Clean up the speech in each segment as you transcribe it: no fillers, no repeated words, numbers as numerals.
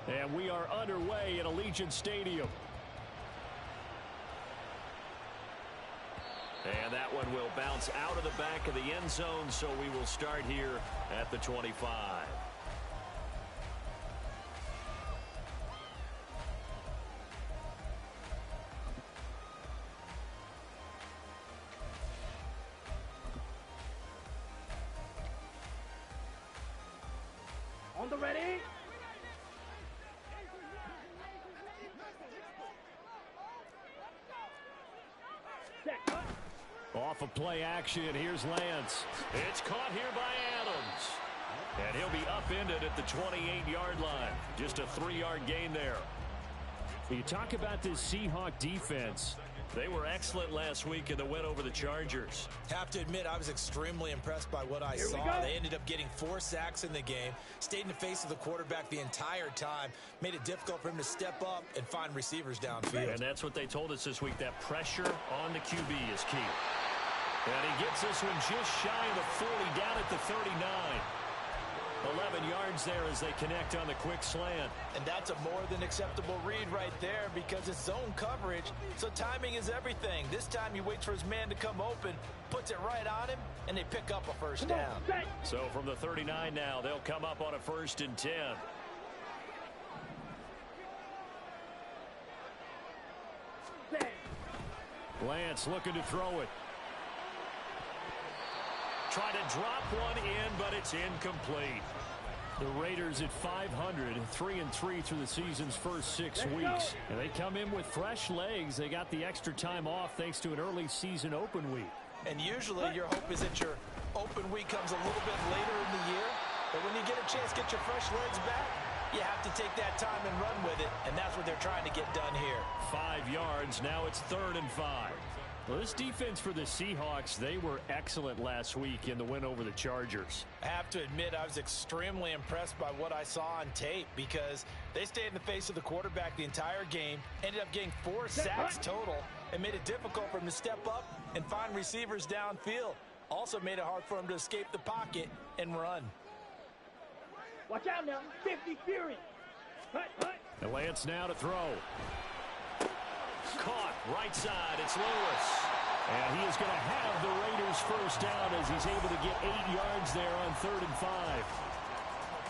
And we are underway at Allegiant Stadium. And that one will bounce out of the back of the end zone, so we will start here at the 25. On the ready. Off of play action, here's Lance. It's caught here by Adams. And he'll be upended at the 28-yard line. Just a 3-yard gain there. You talk about this Seahawk defense. They were excellent last week in the win over the Chargers. Have to admit, I was extremely impressed by what I saw. They ended up getting 4 sacks in the game, stayed in the face of the quarterback the entire time, made it difficult for him to step up and find receivers downfield. And that's what they told us this week, that pressure on the QB is key. And he gets this one just shy of the 40, down at the 39. 11 yards there as they connect on the quick slant. And that's a more than acceptable read right there because it's zone coverage, so timing is everything. This time he waits for his man to come open, puts it right on him, and they pick up a first down. So from the 39 now, they'll come up on a 1st and 10. Lance looking to throw it. Try to drop one in, but it's incomplete. The Raiders at 500, 3-3 through the season's first 6 weeks. And they come in with fresh legs. They got the extra time off thanks to an early season open week. And usually your hope is that your open week comes a little bit later in the year. But when you get a chance to get your fresh legs back, you have to take that time and run with it. And that's what they're trying to get done here. 5 yards. Now it's 3rd and 5. Well, this defense for the Seahawks, they were excellent last week in the win over the Chargers. I have to admit, I was extremely impressed by what I saw on tape because they stayed in the face of the quarterback the entire game, ended up getting 4 sacks total, and made it difficult for him to step up and find receivers downfield. Also made it hard for him to escape the pocket and run. Watch out now, 50 Fury. And Lance now to throw. Caught right side. It's Lewis. And he is going to have the Raiders first down as he's able to get 8 yards there on 3rd and 5.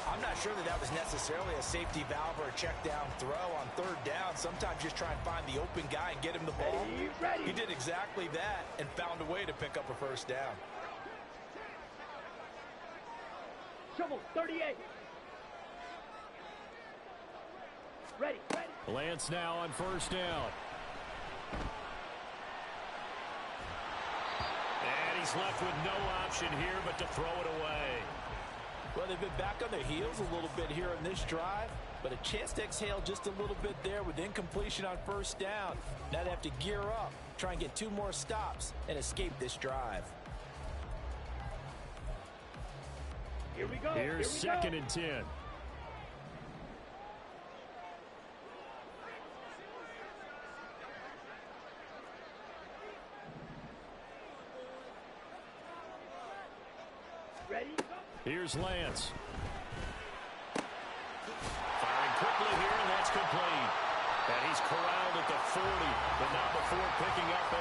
I'm not sure that was necessarily a safety valve or a check down throw on 3rd down. Sometimes just try and find the open guy and get him the ball. He did exactly that and found a way to pick up a first down. Trouble, 38. Ready. Lance now on 1st down. And he's left with no option here but to throw it away. Well, they've been back on their heels a little bit here in this drive, but a chance to exhale just a little bit there with incompletion on 1st down. Now they have to gear up, try and get 2 more stops, and escape this drive. Here we go. Here's 2nd and 10. Ready? Here's Lance. Firing quickly here, and that's complete. And he's corralled at the 40, but not before picking up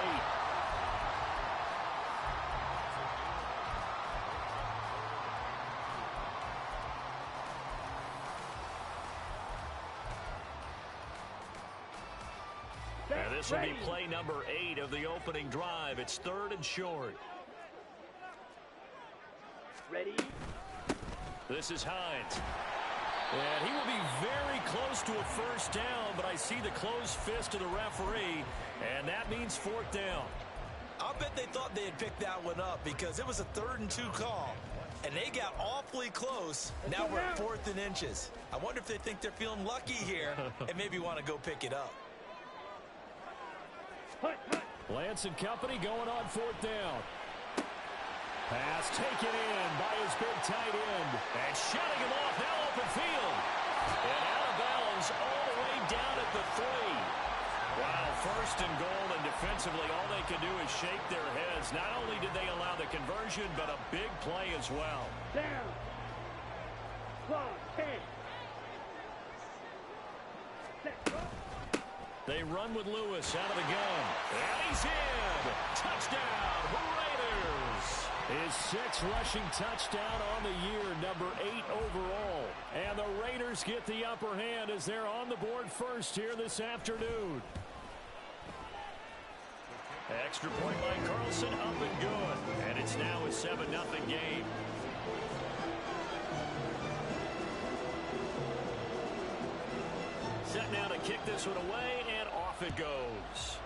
8. And this will be play number 8 of the opening drive. It's 3rd and short. Ready? This is Hines. And he will be very close to a first down, but I see the closed fist of the referee, and that means 4th down. I'll bet they thought they had picked that one up because it was a 3rd and 2 call, and they got awfully close. Now we're at 4th and inches. I wonder if they think they're feeling lucky here and maybe want to go pick it up. Lance and company going on 4th down. Pass taken in by his big tight end. And shutting him off now open field. And out of bounds all the way down at the 3. Wow, 1st and goal, and defensively all they can do is shake their heads. Not only did they allow the conversion, but a big play as well. Down. Clock, 10. They run with Lewis out of the gun. And he's in. Touchdown, Raiders. His 6th rushing touchdown on the year, number 8 overall. And the Raiders get the upper hand as they're on the board first here this afternoon. Extra point by Carlson, up and good. And it's now a 7-0 game. Set now to kick this one away, and off it goes.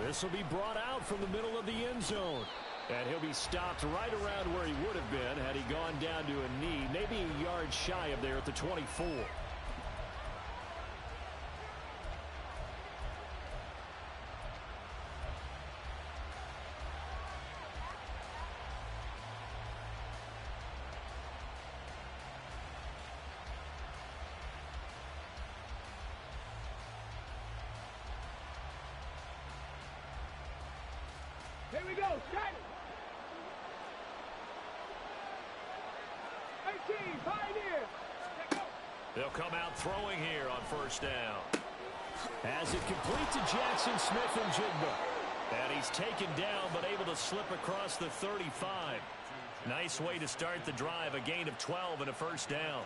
This will be brought out from the middle of the end zone. And he'll be stopped right around where he would have been had he gone down to a knee, maybe a yard shy of there at the 24. Here we go, start it. 18, Pioneer. Go. They'll come out throwing here on first down. As it complete to Jackson Smith-Njigba. And he's taken down but able to slip across the 35. Nice way to start the drive. A gain of 12 and a first down.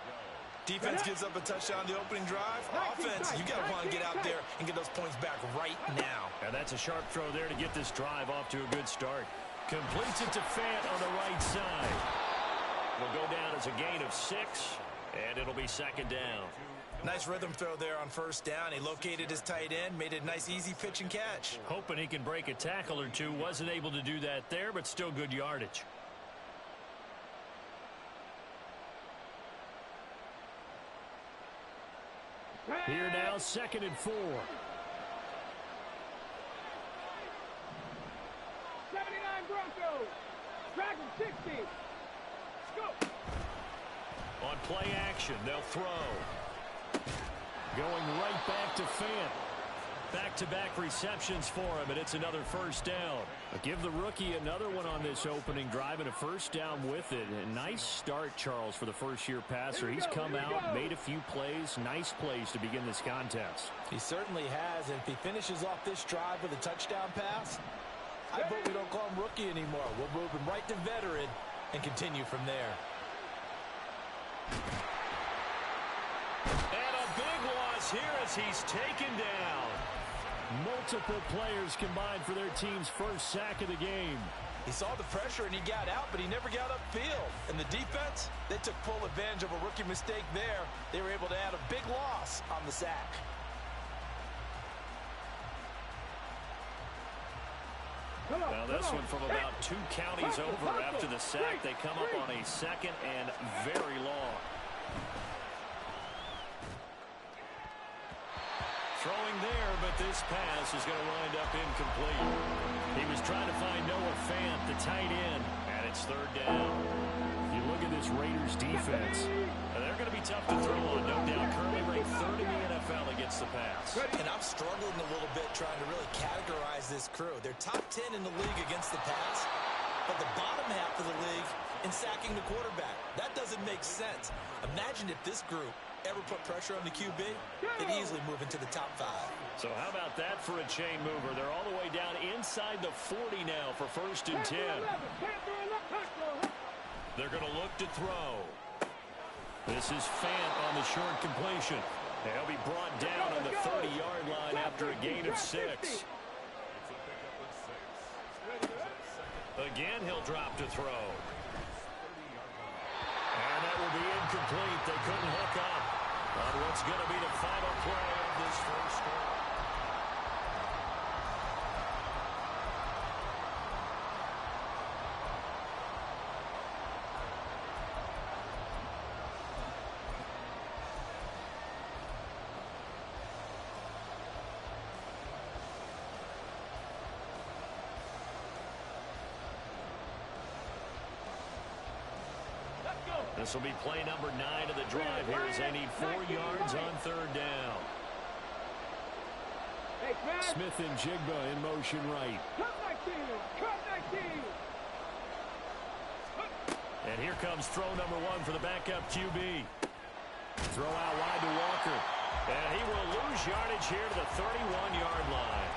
Defense gives up a touchdown the opening drive. Offense, you got to want to get out there and get those points back right now. And that's a sharp throw there to get this drive off to a good start. Completes it to Fant on the right side. Will go down as a gain of 6, and it'll be second down. Nice rhythm throw there on first down. He located his tight end, made it a nice, easy pitch and catch. Hoping he can break a tackle or two. Wasn't able to do that there, but still good yardage. Here now, 2nd and 4. 79 Broncos. Dragon 60. Let's go. On play action, they'll throw. Going right back to Fant. Back-to-back receptions for him, and it's another first down. Give the rookie another one on this opening drive and a first down with it. A nice start, Charles, for the first-year passer. He's come out, made a few plays, nice plays to begin this contest. He certainly has, and if he finishes off this drive with a touchdown pass, I vote we don't call him rookie anymore. We'll move him right to veteran and continue from there. And a big loss here as he's taken down. Multiple players combined for their team's first sack of the game. He saw the pressure and he got out, but he never got upfield. And the defense, they took full advantage of a rookie mistake there. They were able to add a big loss on the sack. Now this one from about 2 counties over after the sack. They come up on a 2nd and very long. Throwing there, but this pass is going to wind up incomplete. He was trying to find Noah Fant, the tight end, and it's 3rd down. You look at this Raiders defense, and they're going to be tough to throw on, no doubt. Currently ranked 3rd in the NFL against the pass. And I'm struggling a little bit trying to really categorize this crew. They're top 10 in the league against the pass, but the bottom half of the league in sacking the quarterback. That doesn't make sense. Imagine if this group ever put pressure on the QB, they'd easily move into the top 5. So how about that for a chain mover? They're all the way down inside the 40 now for 1st and 10. They're going to look to throw. This is Fant on the short completion. He'll be brought down on the 30-yard line after a gain of 6. Again, he'll drop to throw. And that will be incomplete. They couldn't hook up on what's going to be the final play of this first quarter. This will be play number 9 of the drive here as they need 4 yards on 3rd down. Smith-Njigba in motion right. And here comes throw number 1 for the backup QB. Throw out wide to Walker. And he will lose yardage here to the 31-yard line.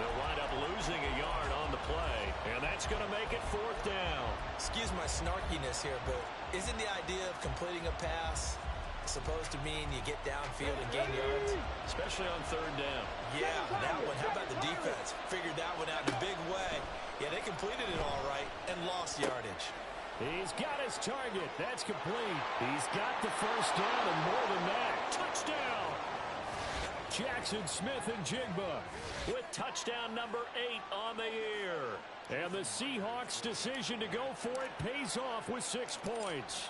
They'll wind up losing a yard on the play, and that's going to make it 4th down. Excuse my snarkiness here, but isn't the idea of completing a pass supposed to mean you get downfield and gain yards? Especially on 3rd down. Yeah, that one. How about the defense? Figured that one out in a big way. Yeah, they completed it all right and lost yardage. He's got his target. That's complete. He's got the 1st down and more than that. Touchdown! Jackson Smith-Njigba with touchdown number 8 on the year. And the Seahawks' decision to go for it pays off with 6 points.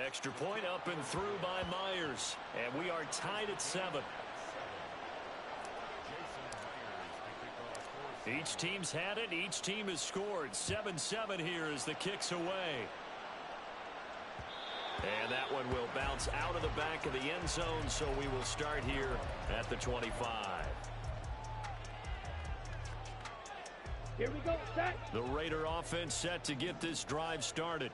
Extra point up and through by Myers. And we are tied at 7. Each team's had it. Each team has scored. 7-7 here as the kick's away. And that one will bounce out of the back of the end zone, so we will start here at the 25. Here we go, set. The Raider offense set to get this drive started.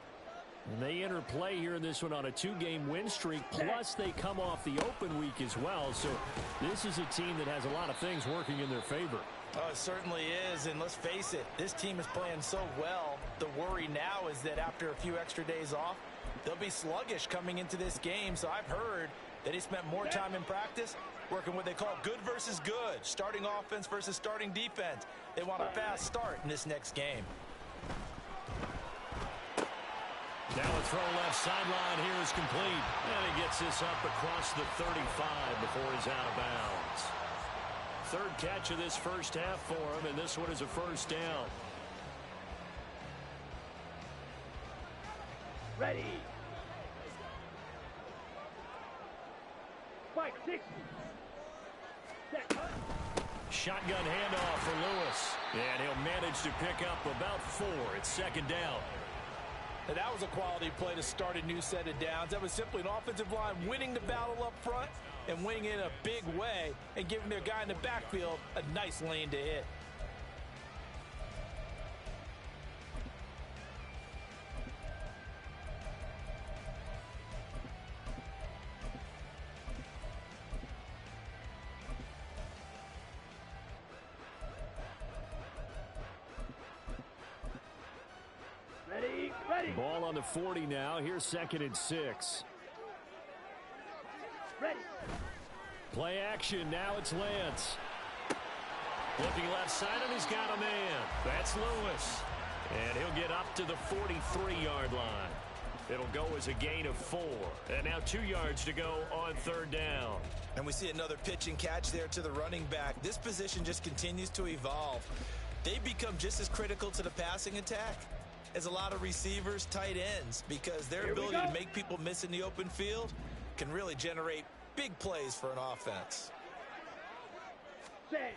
And they enter play here in this one on a 2-game win streak, plus they come off the open week as well. So this is a team that has a lot of things working in their favor. Oh, it certainly is, and let's face it, this team is playing so well. The worry now is that after a few extra days off, they'll be sluggish coming into this game. So I've heard that he spent more time in practice working what they call good versus good, starting offense versus starting defense. They want a fast start in this next game. Now a throw left sideline here is complete. And he gets this up across the 35 before he's out of bounds. 3rd catch of this first half for him, and this one is a 1st down. Ready. 5-6. Set. Shotgun handoff for Lewis. And he'll manage to pick up about 4. It's 2nd down. And that was a quality play to start a new set of downs. That was simply an offensive line winning the battle up front and winning in a big way and giving their guy in the backfield a nice lane to hit. Ready. Ball on the 40 now. Here's 2nd and 6. Ready. Play action. Now it's Lance. Looking left side, and he's got a man. That's Lewis. And he'll get up to the 43-yard line. It'll go as a gain of 4. And now 2 yards to go on 3rd down. And we see another pitch and catch there to the running back. This position just continues to evolve. They become just as critical to the passing attack as a lot of receivers, tight ends, because their ability to make people miss in the open field can really generate big plays for an offense. Set.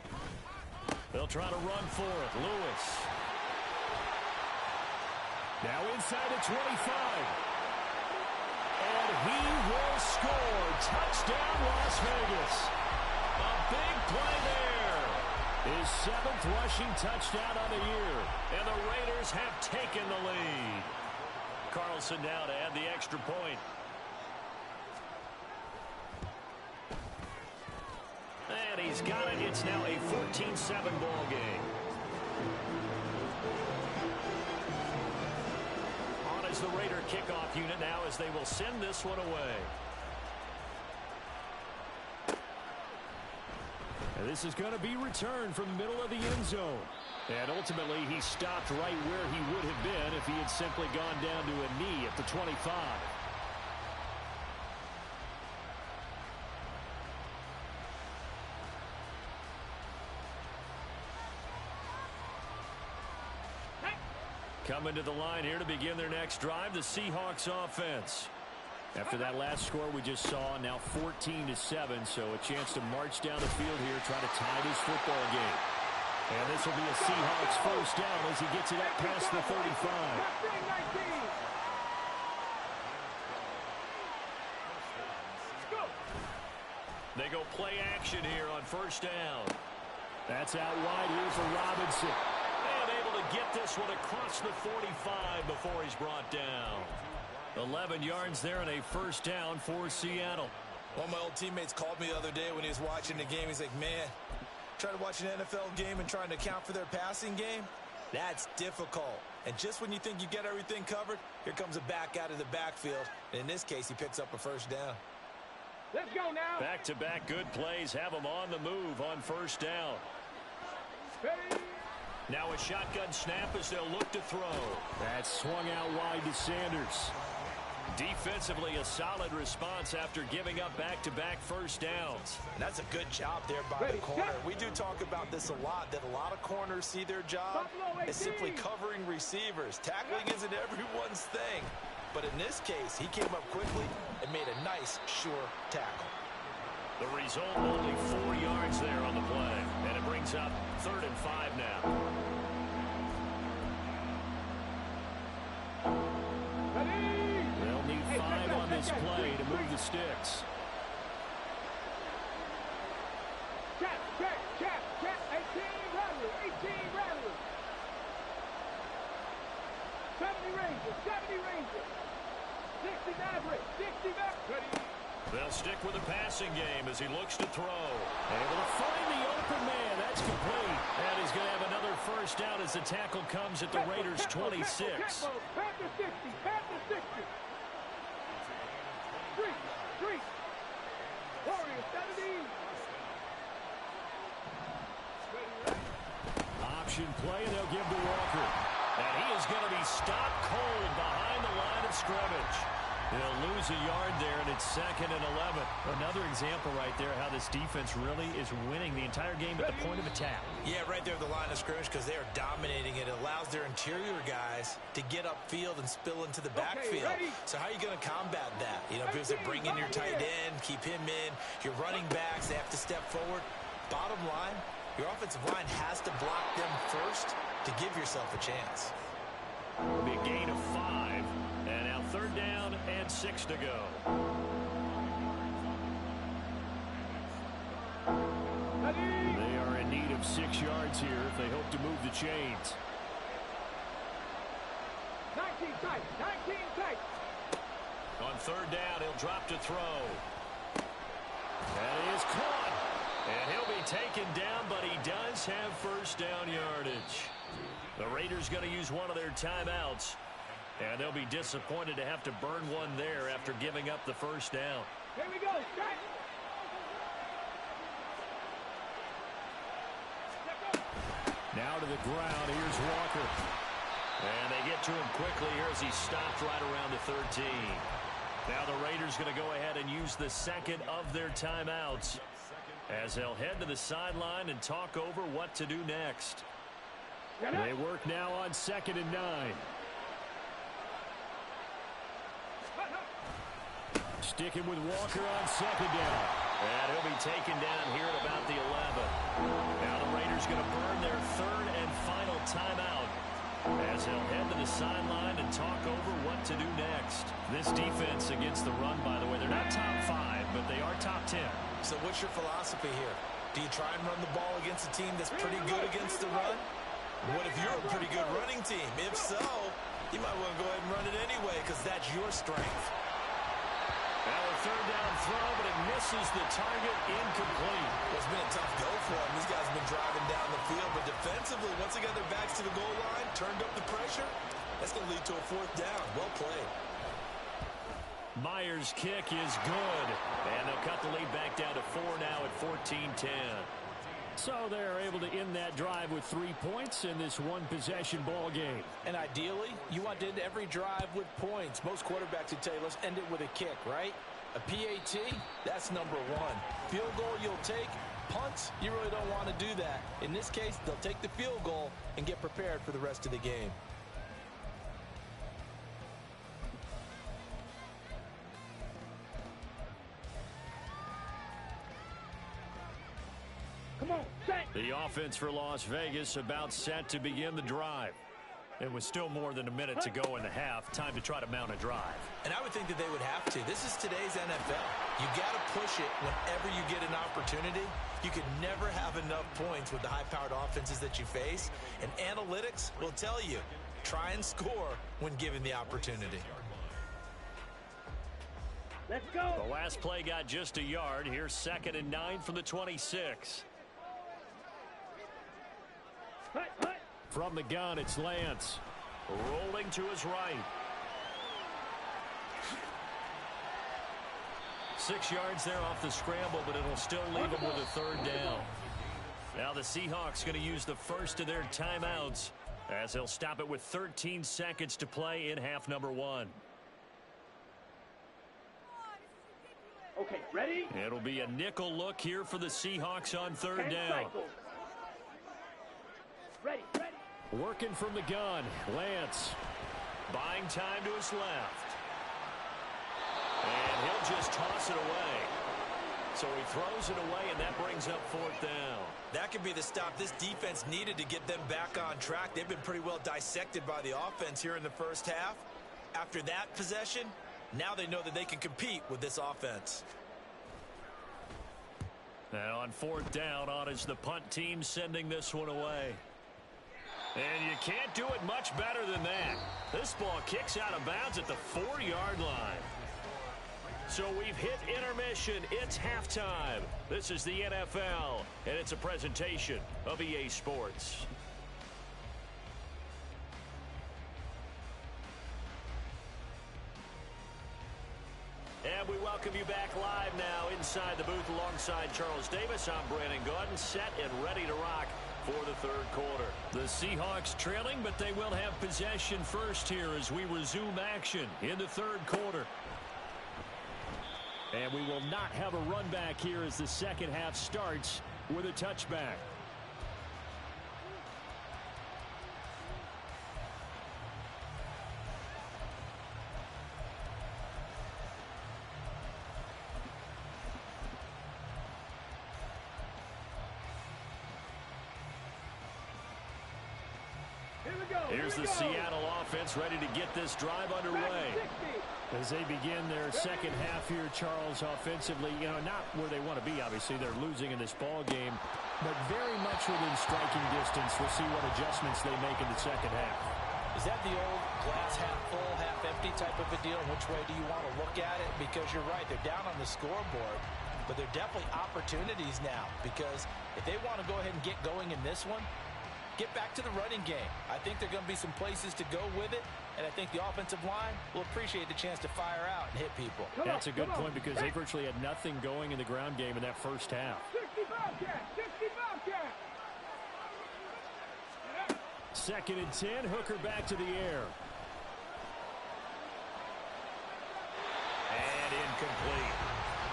They'll try to run for it. Lewis. Now inside the 25. And he will score. Touchdown, Las Vegas. A big play there. His 7th rushing touchdown on the year. And the Raiders have taken the lead. Carlson now to add the extra point. And he's got it. It's now a 14-7 ball game. On as the Raider kickoff unit now as they will send this one away. And this is going to be returned from the middle of the end zone. And ultimately, he stopped right where he would have been if he had simply gone down to a knee at the 25. Coming to the line here to begin their next drive, the Seahawks offense. After that last score we just saw, now 14-7, so a chance to march down the field here, try to tie this football game. And this will be a Seahawks 1st down as he gets it up past the 35. They go play action here on 1st down. That's out wide here for Robinson. And able to get this one across the 45 before he's brought down. 11 yards there and a first down for Seattle. One of my old teammates called me the other day when he was watching the game. He's like, man, trying to watch an NFL game and trying to account for their passing game, that's difficult. And just when you think you get everything covered, here comes a back out of the backfield. And in this case, he picks up a first down. Let's go now. Back-to-back good plays have them on the move on first down. Ready. Now a shotgun snap as they'll look to throw. That's swung out wide to Sanders. Defensively, a solid response after giving up back-to-back first downs. And that's a good job there by the corner. We do talk about this a lot, that a lot of corners see their job as simply covering receivers. Tackling isn't everyone's thing. But in this case, he came up quickly and made a nice, sure tackle. The result, only 4 yards there on the play. And it brings up 3rd and 5 now. They'll need 5 on this play to move the sticks. Check. 18 Rattler. 70 Ranger. 60 Maverick. 60 Maverick. They'll stick with the passing game as he looks to throw. Able to find the open man. That's complete. And he's going to have another first down as the tackle comes at the Raiders' 26. Panther 60. Street. Warriors 70. Option play, and they'll give to Walker. And he is going to be stopped cold behind the line of scrimmage. They'll lose a yard there, and it's 2nd and 11. Another example right there how this defense really is winning the entire game at the point of attack. Yeah, right there at the line of scrimmage because they are dominating it. It allows their interior guys to get upfield and spill into the backfield. So how are you going to combat that? You know, because they bring in your tight end, keep him in. Your running backs, they have to step forward. Bottom line, your offensive line has to block them first to give yourself a chance. It'll be a gain of 5. And now 3rd down and 6 to go. They are in need of 6 yards here if they hope to move the chains. 19 tight. On 3rd down, he'll drop to throw. That is caught. And he'll be taken down, but he does have first down yardage. The Raiders going to use one of their timeouts. And they'll be disappointed to have to burn one there after giving up the first down. Here we go. Strike. Now to the ground. Here's Walker. And they get to him quickly here as he stopped right around the 13. Now the Raiders going to go ahead and use the 2nd of their timeouts as they'll head to the sideline and talk over what to do next. They work now on 2nd and 9. Sticking with Walker on 2nd down. And he'll be taken down here at about the 11. Now the Raiders going to burn their 3rd and final timeout as they'll head to the sideline and talk over what to do next. This defense against the run, by the way, they're not top 5, but they are top 10. So what's your philosophy here? Do you try and run the ball against a team that's pretty good against the run? What if you're a pretty good running team? If so, you might want to go ahead and run it anyway because that's your strength. Now a 3rd down throw, but it misses the target, incomplete. Well, it's been a tough go for them. These guys have been driving down the field, but defensively, once they got their backs to the goal line, turned up the pressure, that's going to lead to a 4th down. Well played. Myers' kick is good. And they'll cut the lead back down to 4 now at 14-10. So they're able to end that drive with 3 points in this one-possession ball game. And ideally, you want to end every drive with points. Most quarterbacks would tell you, let's end it with a kick, right? A PAT, that's number 1. Field goal you'll take. Punts, you really don't want to do that. In this case, they'll take the field goal and get prepared for the rest of the game. Come on, set. The offense for Las Vegas about set to begin the drive. It was still more than a minute to go in the half. Time to try to mount a drive. And I would think that they would have to. This is today's NFL. You got to push it whenever you get an opportunity. You could never have enough points with the high-powered offenses that you face. And analytics will tell you, try and score when given the opportunity. Let's go. The last play got just a yard. Here's 2nd and 9 from the 26. From the gun, it's Lance. Rolling to his right. 6 yards there off the scramble, but it'll still leave him with a 3rd down. Now the Seahawks going to use the first of their timeouts as they'll stop it with 13 seconds to play in half number 1. Okay, ready? It'll be a nickel look here for the Seahawks on 3rd down. Cycles. Ready. Working from the gun, Lance. Buying time to his left. And he'll just toss it away. So he throws it away, and that brings up 4th down. That could be the stop this defense needed to get them back on track. They've been pretty well dissected by the offense here in the first half. After that possession, now they know that they can compete with this offense. And on 4th down, on is the punt team sending this one away. And you can't do it much better than that. This ball kicks out of bounds at the 4-yard line. So we've hit intermission. It's halftime. This is the NFL, and it's a presentation of EA Sports. And we welcome you back live now inside the booth alongside Charles Davis. I'm Brandon Gaudin, set and ready to rock for the 3rd quarter. The Seahawks trailing, but they will have possession first here as we resume action in the 3rd quarter. And we will not have a run back here as the 2nd half starts with a touchback. Here's the Seattle offense ready to get this drive underway. As they begin their 2nd half here, Charles, offensively, not where they want to be. Obviously, they're losing in this ball game, but very much within striking distance. We'll see what adjustments they make in the 2nd half. Is that the old glass half full, half empty type of a deal? Which way do you want to look at it? Because you're right, they're down on the scoreboard, but they're definitely opportunities now, because if they want to go ahead and get going in this one, get back to the running game. I think there are going to be some places to go with it, and I think the offensive line will appreciate the chance to fire out and hit people. That's a good point because they virtually had nothing going in the ground game in that first half. 60 Bobcat! 60 Bobcat! 2nd and 10, Hooker back to the air. And incomplete.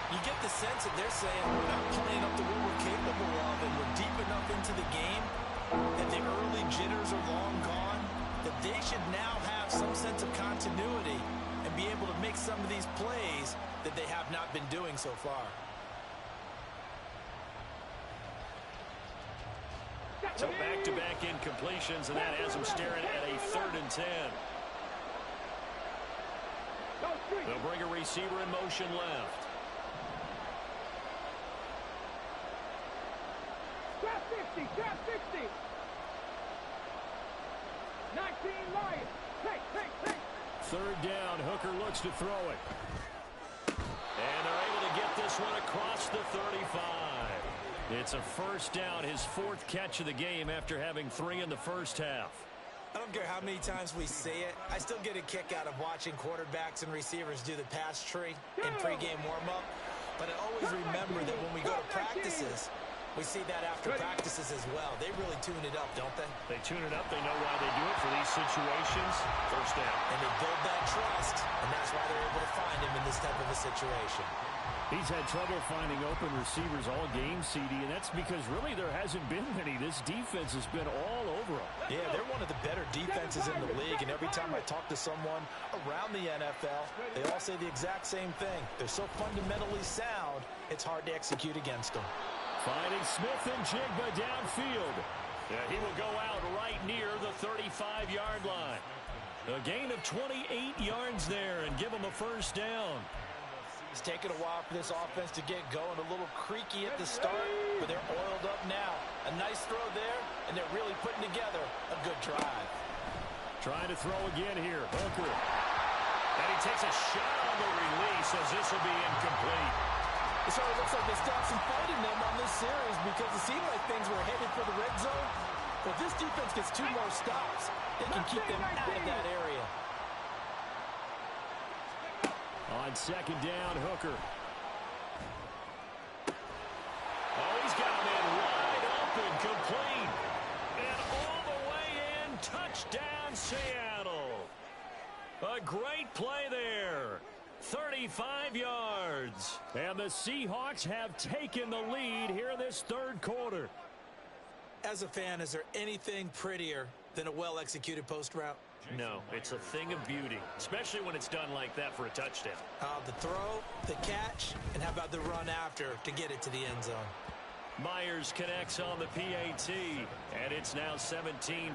You get the sense that they're saying we're not playing up to what we're capable of, and we're deep enough into the game that the early jitters are long gone, that they should now have some sense of continuity and be able to make some of these plays that they have not been doing so far. So back-to-back incompletions, and that has them staring at a 3rd and 10. They'll bring a receiver in motion left. Trap 60! Trap 60! 19 Lions! Take! 3rd down, Hooker looks to throw it. And they're able to get this one across the 35. It's a 1st down, his 4th catch of the game after having 3 in the first half. I don't care how many times we say it, I still get a kick out of watching quarterbacks and receivers do the pass tree in pregame warm-up. But I always remember that when we go to practices, we see that after practices as well. They really tune it up, don't they? They tune it up. They know why they do it for these situations. 1st down. And they build that trust, and that's why they're able to find him in this type of a situation. He's had trouble finding open receivers all game, CD, and that's because really there hasn't been any. This defense has been all over them. Yeah, they're one of the better defenses in the league, and every time I talk to someone around the NFL, they all say the exact same thing. They're so fundamentally sound, it's hard to execute against them. Finding Smith and Jigba downfield. Yeah, he will go out right near the 35-yard line. A gain of 28 yards there and give him a 1st down. It's taken a while for this offense to get going. A little creaky at the start, but they're oiled up now. A nice throw there, and they're really putting together a good drive. Trying to throw again here. Hooker. And he takes a shot on the release as this will be incomplete. So it looks like they still have some fight in them on this series because it seemed like things were headed for the red zone. But if this defense gets 2 more stops, they can keep them out of that area. On second down, Hooker. Oh, he's got him in wide open, complete. And all the way in, touchdown Seattle. A great play there. 35 yards. And the Seahawks have taken the lead here in this third quarter. As a fan, is there anything prettier than a well-executed post route? No, it's a thing of beauty, especially when it's done like that for a touchdown. The throw, the catch, and how about the run after to get it to the end zone? Myers connects on the PAT, and it's now 17-14.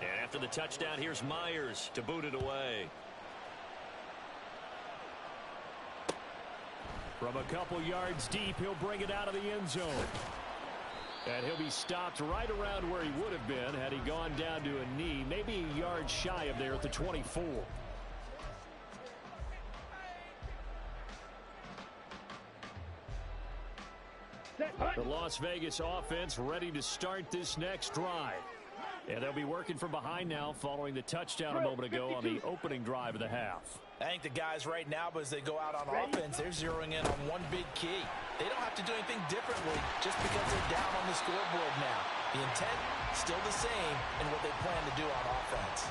And after the touchdown, here's Myers to boot it away. From a couple yards deep, he'll bring it out of the end zone. And he'll be stopped right around where he would have been had he gone down to a knee, maybe a yard shy of there at the 24. The Las Vegas offense ready to start this next drive. And they'll be working from behind now following the touchdown a moment ago on the opening drive of the half. I think the guys right now, but as they go out on offense, they're zeroing in on one big key. They don't have to do anything differently just because they're down on the scoreboard now. The intent, still the same in what they plan to do on offense.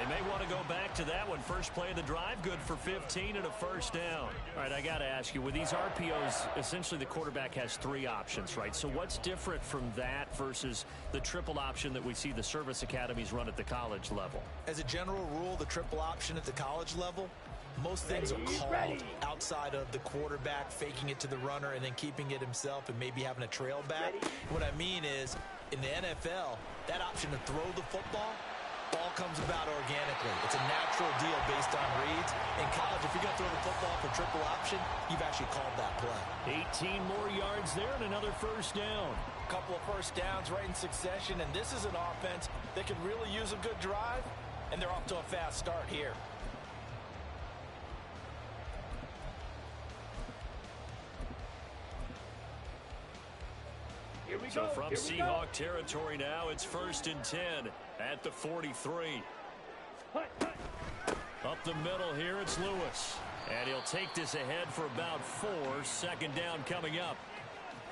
They may want to go back to that one. First play of the drive, good for 15 and a first down. All right, I got to ask you, with these RPOs, essentially the quarterback has 3 options, right? So what's different from that versus the triple option that we see the service academies run at the college level? As a general rule, the triple option at the college level, most things are called outside of the quarterback faking it to the runner and then keeping it himself and maybe having a trail back. What I mean is, in the NFL, that option to throw the football, ball comes about organically. It's a natural deal based on reads. In college, if you're going to throw the football for triple option, you've actually called that play. 18 more yards there and another first down. A couple of first downs right in succession, and this is an offense that can really use a good drive, and they're off to a fast start here. So from Seahawk territory now, it's 1st and 10 at the 43. Up the middle here, it's Lewis. And he'll take this ahead for about 4. Second down coming up.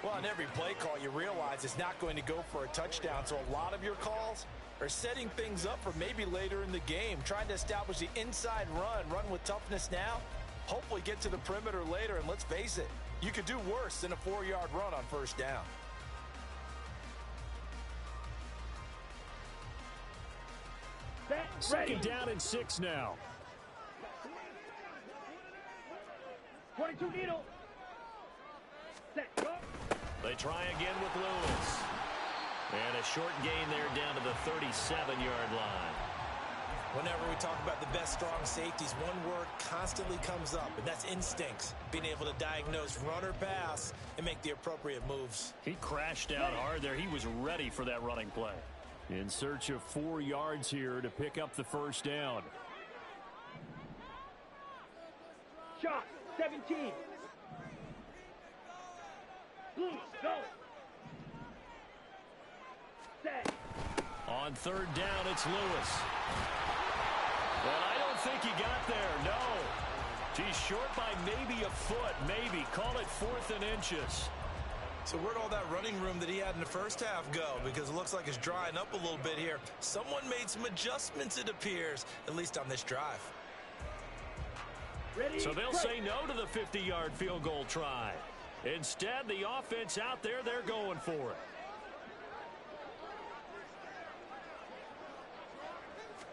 Well, on every play call, you realize it's not going to go for a touchdown. So a lot of your calls are setting things up for maybe later in the game, trying to establish the inside run with toughness now, hopefully get to the perimeter later. And let's face it, you could do worse than a 4-yard run on first down. Second down and 6 now. 22 needle. Set, go. They try again with Lewis. And a short gain there down to the 37-yard line. Whenever we talk about the best strong safeties, one word constantly comes up, and that's instincts. Being able to diagnose run or pass and make the appropriate moves. He crashed out hard there. He was ready for that running play. In search of 4 yards here to pick up the first down. Shot, 17. Blue, go. Set. On third down, it's Lewis. Well, I don't think he got there, no. He's short by maybe a foot, maybe. Call it 4th and inches. So where'd all that running room that he had in the first half go? Because it looks like it's drying up a little bit here. Someone made some adjustments, it appears, at least on this drive. Ready, so they'll say no to the 50-yard field goal try. Instead, the offense out there, they're going for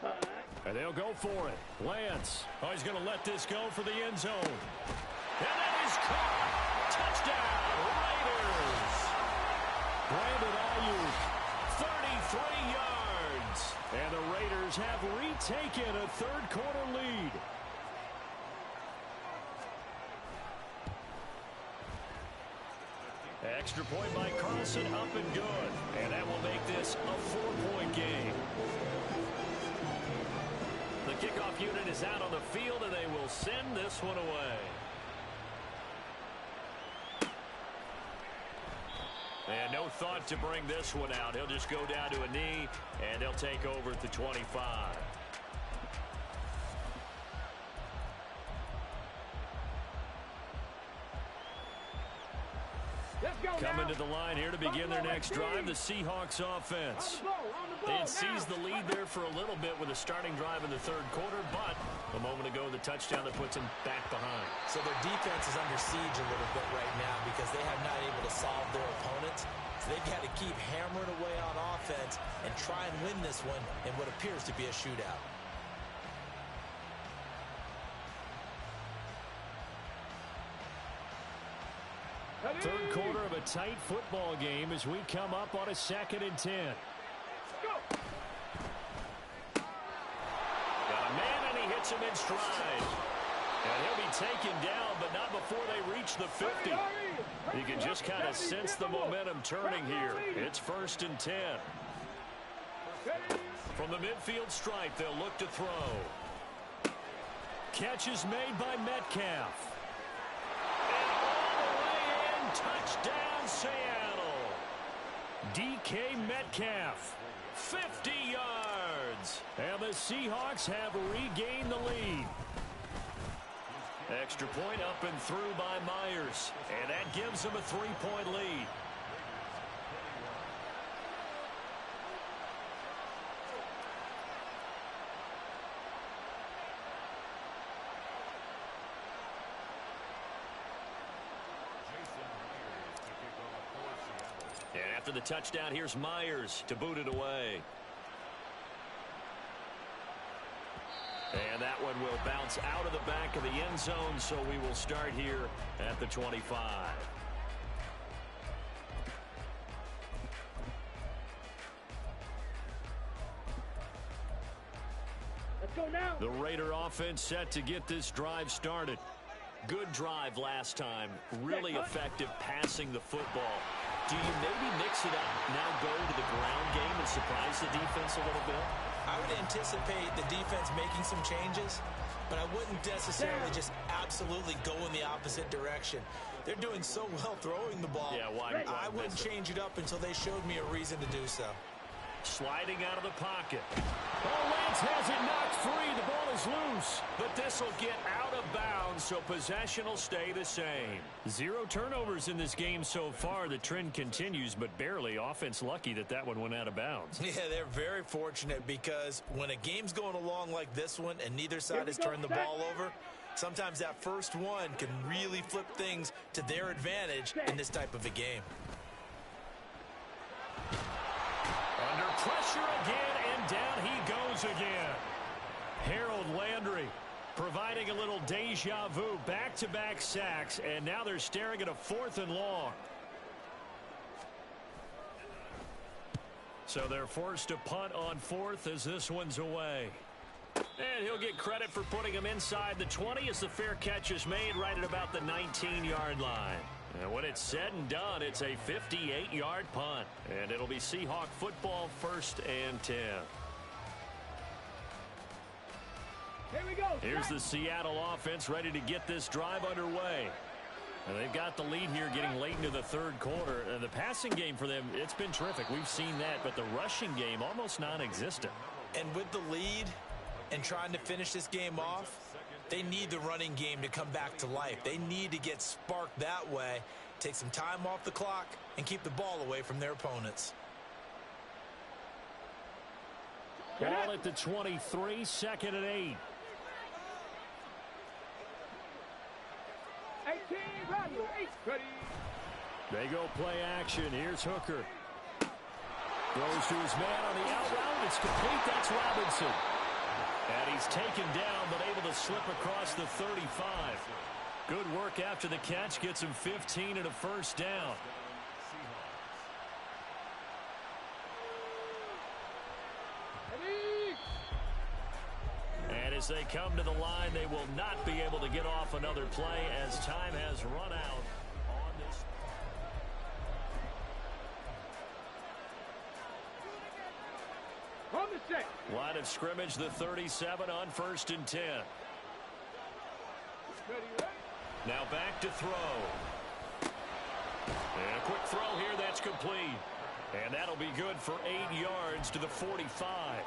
it. And they'll go for it. Lance. Oh, he's going to let this go for the end zone. And that is caught. Touchdown, Raiders. Brandon Ayuk, 33 yards. And the Raiders have retaken a third-quarter lead. Extra point by Carlson, up and good. And that will make this a 4-point game. this one away. And no thought to bring this one out. He'll just go down to a knee, and they'll take over at the 25. Coming to the line here to begin their next drive, the Seahawks offense. They had seized the lead there for a little bit with a starting drive in the third quarter, but a moment ago, the touchdown that puts them back behind. So their defense is under siege a little bit right now because they have not able to solve their opponents. So they've got to keep hammering away on offense and try and win this one in what appears to be a shootout. Third quarter of a tight football game as we come up on a 2nd and 10. Got a man, and he hits him in stride. And he'll be taken down, but not before they reach the 50. You can just kind of sense the momentum turning here. It's 1st and 10. From the midfield stripe, they'll look to throw. Catch is made by Metcalf. Touchdown, Seattle. DK Metcalf, 50 yards. And the Seahawks have regained the lead. Extra point up and through by Myers. And that gives them a 3-point lead. And after the touchdown, here's Myers to boot it away. And that one will bounce out of the back of the end zone, so we will start here at the 25. Let's go now. The Raider offense set to get this drive started. Good drive last time. Really effective passing the football. Do you maybe mix it up, now go to the ground game and surprise the defense a little bit? I would anticipate the defense making some changes, but I wouldn't necessarily just absolutely go in the opposite direction. They're doing so well throwing the ball. Yeah, why I wouldn't change it up until they showed me a reason to do so. Sliding out of the pocket. Oh, Lance has it knocked free. The ball is loose. But this will get out of bounds, so possession will stay the same. 0 turnovers in this game so far. The trend continues, but barely. Offense lucky that one went out of bounds. Yeah, they're very fortunate because when a game's going along like this one and neither side has turned the ball over, sometimes that first one can really flip things to their advantage in this type of a game. Under pressure again, and down he goes again. Harold Landry providing a little deja vu, back-to-back sacks, and now they're staring at a 4th and long. So they're forced to punt on 4th as this one's away. And he'll get credit for putting him inside the 20 as the fair catch is made right at about the 19-yard line. And when it's said and done, it's a 58-yard punt. And it'll be Seahawk football, 1st and 10. Here we go. Here's the Seattle offense ready to get this drive underway. And they've got the lead here getting late into the third quarter. And the passing game for them, it's been terrific. We've seen that. But the rushing game, almost non-existent. And with the lead and trying to finish this game off, they need the running game to come back to life. They need to get sparked that way, take some time off the clock, and keep the ball away from their opponents. Ball at the 23, 2nd and 8. 18, ready. They go play action. Here's Hooker. Throws to his man on the out route. It's complete. That's Robinson. And he's taken down, but able to slip across the 35. Good work after the catch. Gets him 15 and a first down. And as they come to the line, they will not be able to get off another play as time has run out on this. On the set. Line of scrimmage, the 37 on 1st and 10. Now back to throw. And a quick throw here, that's complete. And that'll be good for 8 yards to the 45.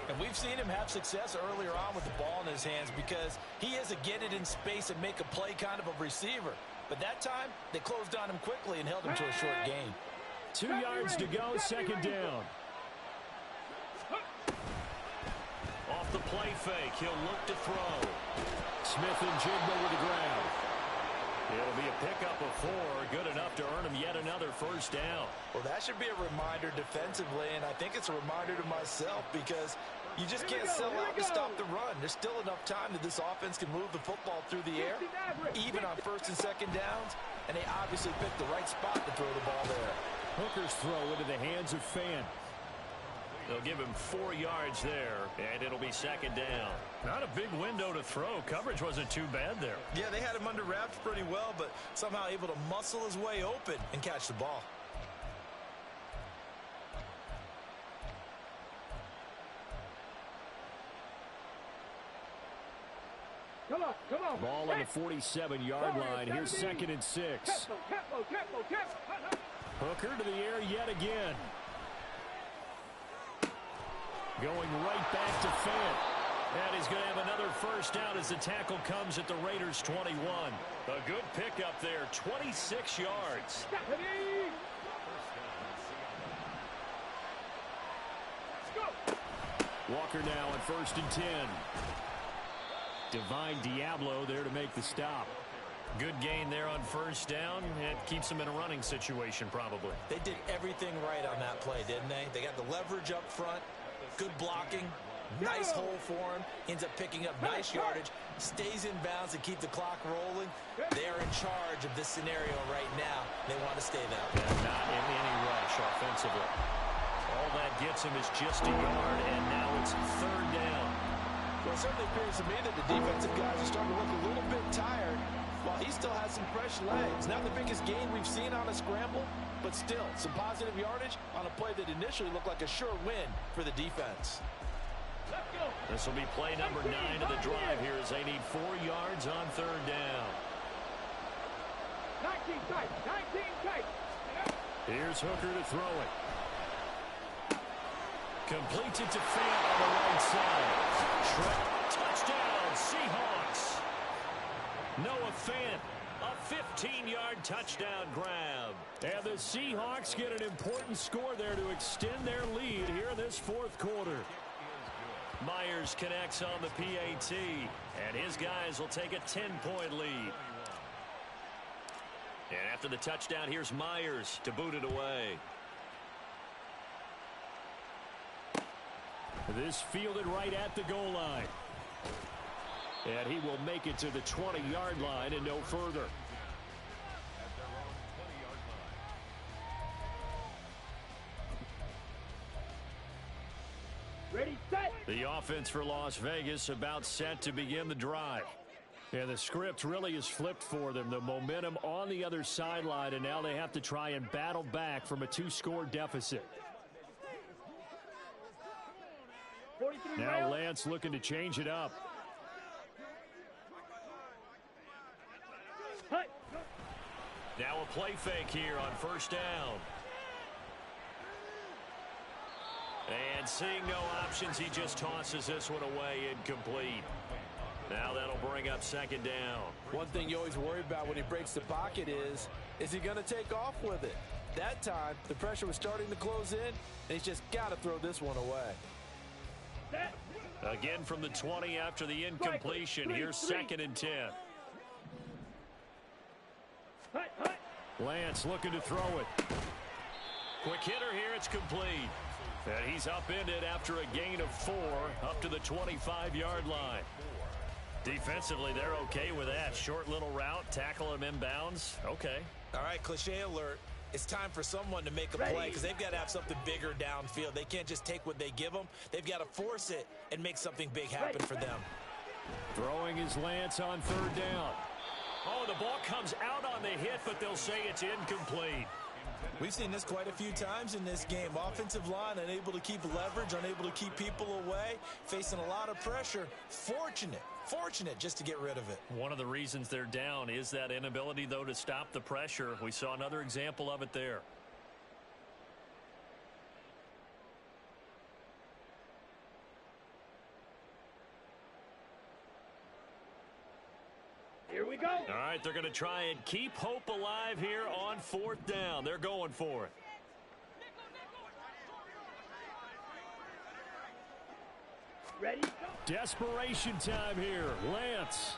And we've seen him have success earlier on with the ball in his hands because he is a get it in space and make a play kind of a receiver. But that time, they closed on him quickly and held him to a short gain. 2 yards to go, second down. Off the play fake, he'll look to throw. Smith and Jigba with the grab. It'll be a pickup of 4, good enough to earn him yet another first down. Well, that should be a reminder defensively, and I think it's a reminder to myself because you just can't sell out to stop the run. There's still enough time that this offense can move the football through the air, even on first and second downs, and they obviously picked the right spot to throw the ball there. Hooker's throw into the hands of Fant. They'll give him 4 yards there, and it'll be second down. Not a big window to throw. Coverage wasn't too bad there. Yeah, they had him under wraps pretty well, but somehow able to muscle his way open and catch the ball. Come on. Ball on the 47-yard line. Here's second and 6. Hooker to the air yet again. Going right back to Fant. And he's going to have another first down as the tackle comes at the Raiders' 21. A good pickup there, 26 yards. Walker now on first and 10. Divine Diablo there to make the stop. Good gain there on first down. It keeps them in a running situation probably. They did everything right on that play, didn't they? They got the leverage up front, good blocking, nice hole for him, ends up picking up nice yardage, stays in bounds to keep the clock rolling. They're in charge of this scenario right now. They want to stay that way. And not in any rush offensively. All that gets him is just a yard, and now it's third down. Well, it certainly appears to me that the defensive guys are starting to look a little bit tired while he still has some fresh legs. Not the biggest gain we've seen on a scramble, but still some positive yardage on a play that initially looked like a sure win for the defense. This will be play number 9 of the drive here as they need 4 yards on third down. 19 tight. Here's Hooker to throw it. Completes it to Fant on the right side. Touchdown, Seahawks. Noah Fant, a 15-yard touchdown grab. And the Seahawks get an important score there to extend their lead here in this fourth quarter. Myers connects on the PAT, and his guys will take a 10-point lead. And after the touchdown, here's Myers to boot it away. This fielded right at the goal line. And he will make it to the 20-yard line and no further. Ready, set. The offense for Las Vegas about set to begin the drive. And the script really is flipped for them. The momentum on the other sideline, and now they have to try and battle back from a 2-score deficit. Now Lance looking to change it up. Now a play fake here on first down. And seeing no options, he just tosses this one away, incomplete. Now that'll bring up second down. One thing you always worry about when he breaks the pocket is he going to take off with it? That time, the pressure was starting to close in, and he's just got to throw this one away. Again from the 20 after the incompletion. Here's second and 10. Lance looking to throw it. Quick hitter here, it's complete. And he's upended after a gain of 4 up to the 25-yard line. Defensively, they're okay with that. Short little route, tackle him inbounds. Okay. All right, cliche alert. It's time for someone to make a play because they've got to have something bigger downfield. They can't just take what they give them. They've got to force it and make something big happen for them. Throwing his Lance on third down. Oh, the ball comes out on the hit, but they'll say it's incomplete. We've seen this quite a few times in this game. Offensive line unable to keep leverage, unable to keep people away, facing a lot of pressure. Fortunate just to get rid of it. One of the reasons they're down is that inability, though, to stop the pressure. We saw another example of it there. Here we go. All right, they're going to try and keep hope alive here on 4th down. They're going for it. Ready? Go. Desperation time here. Lance.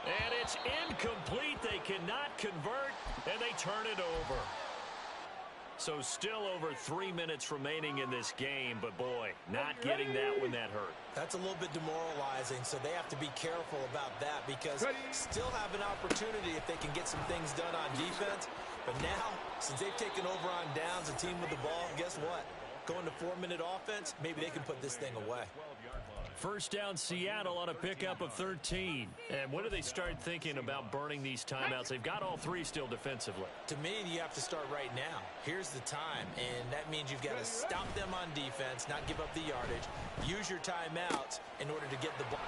And it's incomplete. They cannot convert, and they turn it over. So still over 3 minutes remaining in this game, but boy, not getting that when that hurt. That's a little bit demoralizing, so they have to be careful about that because still have an opportunity if they can get some things done on defense. But now, since they've taken over on downs, a team with the ball, guess what? Going to 4-minute offense, maybe they can put this thing away. First down, Seattle on a pickup of 13. And when do they start thinking about burning these timeouts? They've got all three still defensively. To me, you have to start right now. Here's the time, and that means you've got to stop them on defense, not give up the yardage, use your timeouts in order to get the ball.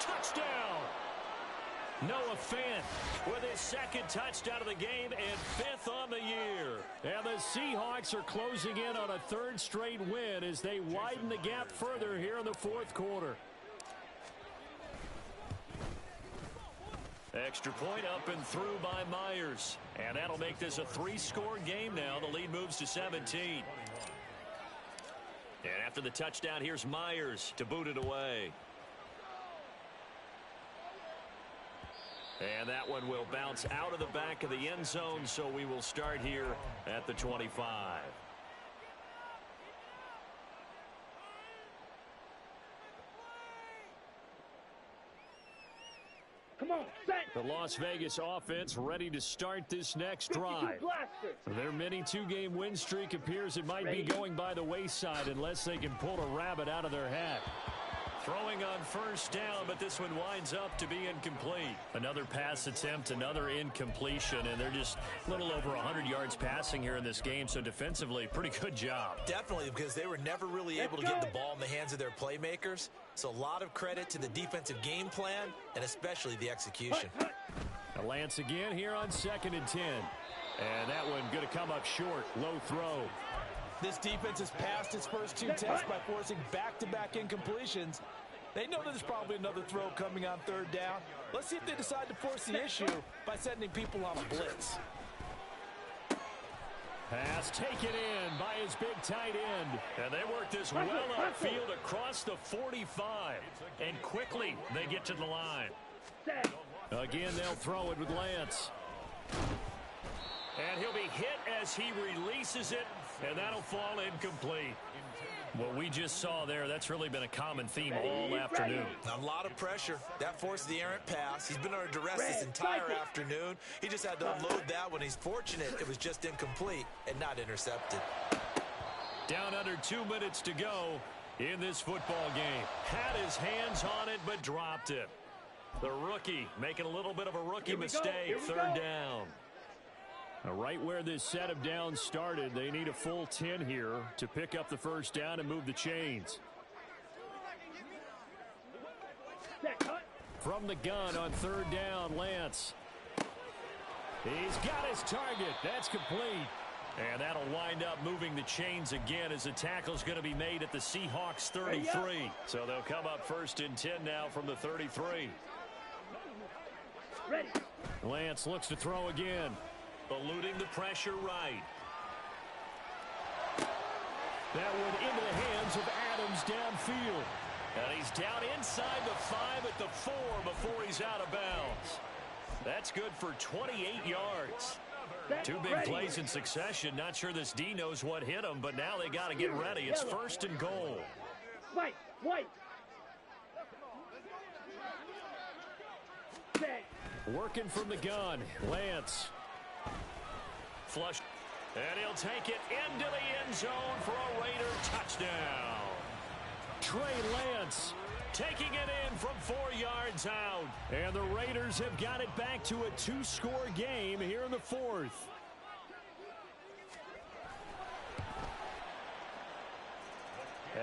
Touchdown! Noah Fant with his second touchdown of the game and 5th on the year. And the Seahawks are closing in on a 3rd straight win as they widen the gap further here in the 4th quarter. Extra point up and through by Myers. And that'll make this a 3-score game now. The lead moves to 17. And after the touchdown, here's Myers to boot it away. And that one will bounce out of the back of the end zone, so we will start here at the 25. Come on, set. The Las Vegas offense ready to start this next drive. Their mini 2-game win streak appears it might be going by the wayside unless they can pull a rabbit out of their hat. Throwing on first down, but this one winds up to be incomplete. Another pass attempt, another incompletion, and they're just a little over 100 yards passing here in this game, so defensively, pretty good job. Definitely, because they were never really able to get the ball in the hands of their playmakers, so a lot of credit to the defensive game plan and especially the execution. Lance again here on 2nd and 10. And that one going to come up short, low throw. This defense has passed its first 2 tests by forcing back-to-back incompletions. They know there's probably another throw coming on 3rd down. Let's see if they decide to force the issue by sending people on a blitz. Pass taken in by his big tight end. And they work this well upfield across the 45. And quickly they get to the line. Again, they'll throw it with Lance. And he'll be hit as he releases it. And that'll fall incomplete. What we just saw there, that's really been a common theme all afternoon. A lot of pressure. That forced the errant pass. He's been under duress this entire afternoon. He just had to unload that one. He's fortunate it was just incomplete and not intercepted. Down under 2 minutes to go in this football game. Had his hands on it, but dropped it. The rookie making a little bit of a rookie mistake. 3rd down. Right where this set of downs started, they need a full 10 here to pick up the first down and move the chains. From the gun on 3rd down, Lance. He's got his target. That's complete. And that'll wind up moving the chains again as the tackle's going to be made at the Seahawks 33. So they'll come up 1st and 10 now from the 33. Ready. Lance looks to throw again. Eluding the pressure right. That one into the hands of Adams downfield. And he's down inside the 5 at the 4 before he's out of bounds. That's good for 28 yards. 2 big plays in succession. Not sure this D knows what hit him, but now they got to get ready. It's 1st and goal. White. Working from the gun, Lance. Flush, and he'll take it into the end zone for a Raider touchdown. Trey Lance taking it in from 4 yards out. And the Raiders have got it back to a 2-score game here in the fourth.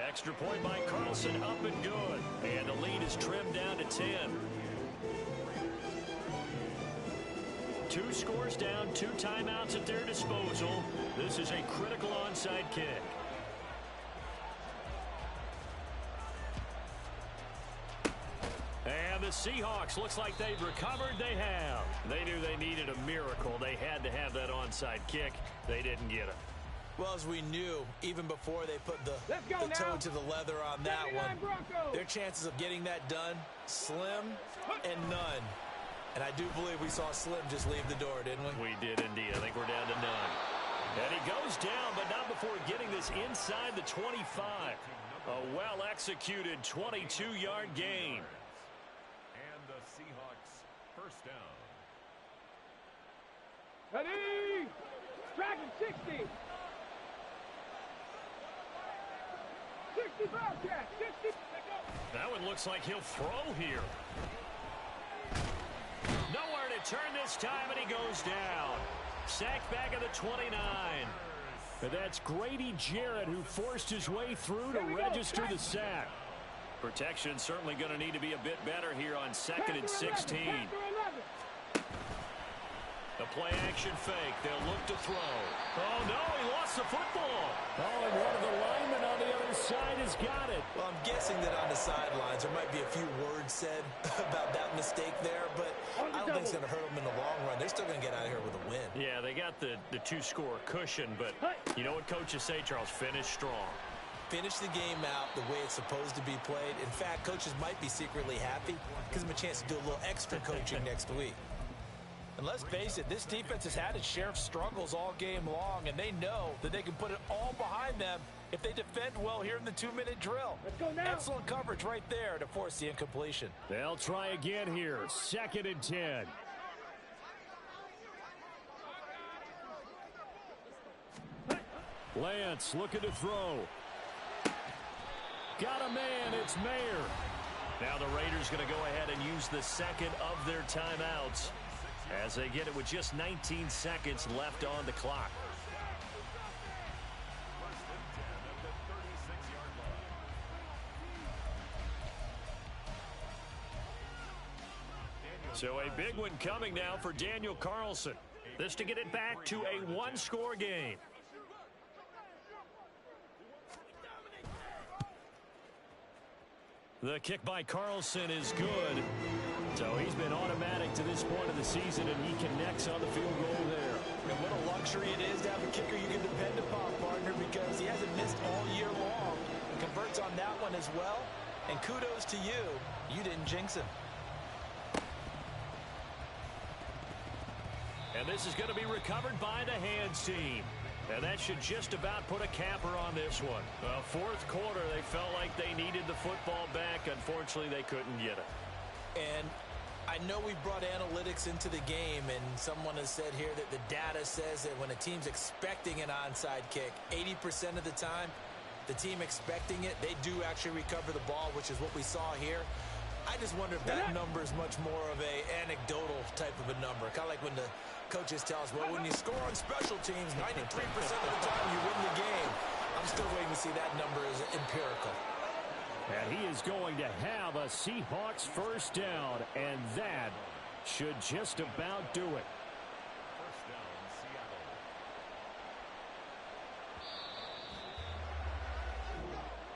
Extra point by Carlson, up and good. And the lead is trimmed down to 10. 2 scores down, 2 timeouts at their disposal. This is a critical onside kick. And the Seahawks, looks like they've recovered. They have. They knew they needed a miracle. They had to have that onside kick. They didn't get it. Well, as we knew, even before they put the toe to the leather on that one, their chances of getting that done, slim and none. And I do believe we saw Slim just leave the door, didn't we? We did indeed. I think we're down to none. And he goes down, but not before getting this inside the 25. A well-executed 22-yard gain. And the Seahawks first down. Ready? Dragon 60. 60 Bobcat. 60. That one looks like he'll throw here. Nowhere to turn this time, and he goes down. Sacked back at the 29. But that's Grady Jarrett who forced his way through to register the sack. Protection certainly going to need to be a bit better here on 2nd and 16. The play-action fake. They'll look to throw. Oh, no, he lost the football. Oh, and one of the linemen on the other side has got it. Well, I'm guessing that on the sidelines there might be a few words said about that mistake there, but I don't think it's going to hurt them in the long run. They're still going to get out of here with a win. Yeah, they got the 2-score cushion, but you know what coaches say, Charles? Finish strong. Finish the game out the way it's supposed to be played. In fact, coaches might be secretly happy. Gives them a chance to do a little extra coaching next week. And let's face it, this defense has had its share of struggles all game long, and they know that they can put it all behind them if they defend well here in the 2-minute drill. Let's go now. Excellent coverage right there to force the incompletion. They'll try again here. 2nd and 10. Lance looking to throw. Got a man. It's Mayer. Now the Raiders going to go ahead and use the second of their timeouts as they get it with just 19 seconds left on the clock. So a big one coming now for Daniel Carlson. This to get it back to a 1-score game. The kick by Carlson is good. So he's been automatic to this point of the season, and he connects on the field goal there. And what a luxury it is to have a kicker you can depend upon, partner, because he hasn't missed all year long. Converts on that one as well. And kudos to you. You didn't jinx him. And this is going to be recovered by the hands team. And that should just about put a capper on this one. Well, 4th quarter, they felt like they needed the football back. Unfortunately, they couldn't get it. And I know we brought analytics into the game, and someone has said here that the data says that when a team's expecting an onside kick, 80% of the time, the team expecting it, they do actually recover the ball, which is what we saw here. I just wonder if that number is much more of a anecdotal type of a number. Kind of like when the coaches tell us, well, when you score on special teams, 93% of the time you win the game. I'm still waiting to see that number is empirical. And he is going to have a Seahawks first down, and that should just about do it.